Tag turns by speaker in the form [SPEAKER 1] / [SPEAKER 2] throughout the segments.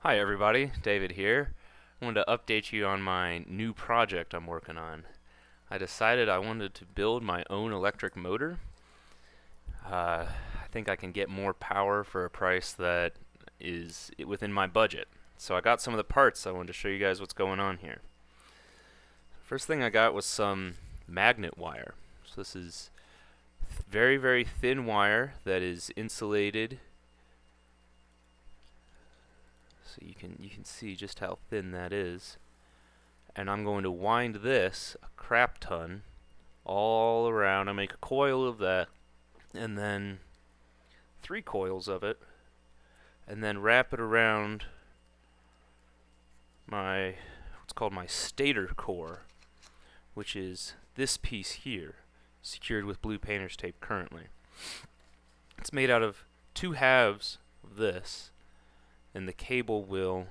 [SPEAKER 1] Hi everybody, David here. I wanted to update you on my new project I'm working on. I decided I wanted to build my own electric motor. I think I can get more power for a price that is within my budget. So I got some of the parts. I wanted to show you guys what's going on here. First thing I got was some magnet wire. So this is very, very thin wire that is insulated. So you can see just how thin that is. And I'm going to wind this a crap ton all around. I make a coil of that, and then 3 coils of it, and then wrap it around my what's called my stator core, which is this piece here, secured with blue painter's tape currently. It's made out of 2 halves of this, and the cable will...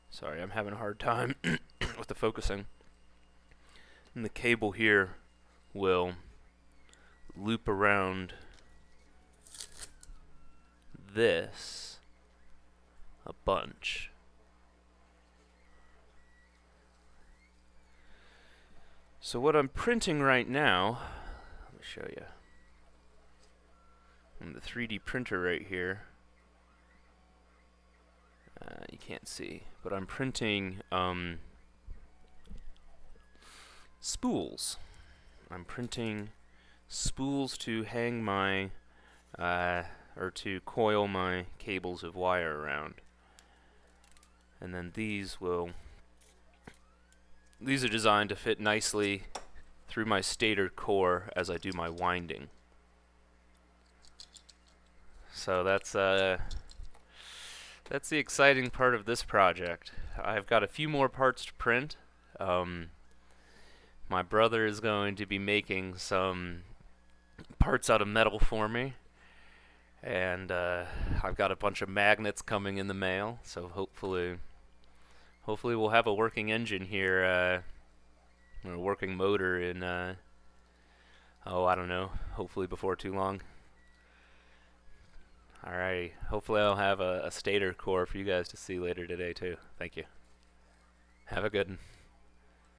[SPEAKER 1] Sorry, I'm having a hard time with the focusing. And the cable here will loop around this a bunch. So what I'm printing right now, let me show you. On the 3D printer right here. You can't see, but I'm printing spools. I'm printing spools to hang my or to coil my cables of wire around, and then these are designed to fit nicely through my stator core as I do my winding. So that's the exciting part of this project. I've got a few more parts to print. My brother is going to be making some parts out of metal for me, and I've got a bunch of magnets coming in the mail, so hopefully we'll have a working engine here, a working motor in I don't know, hopefully before too long. Alrighty, hopefully I'll have a stator core for you guys to see later today too. Thank you. Have a good one.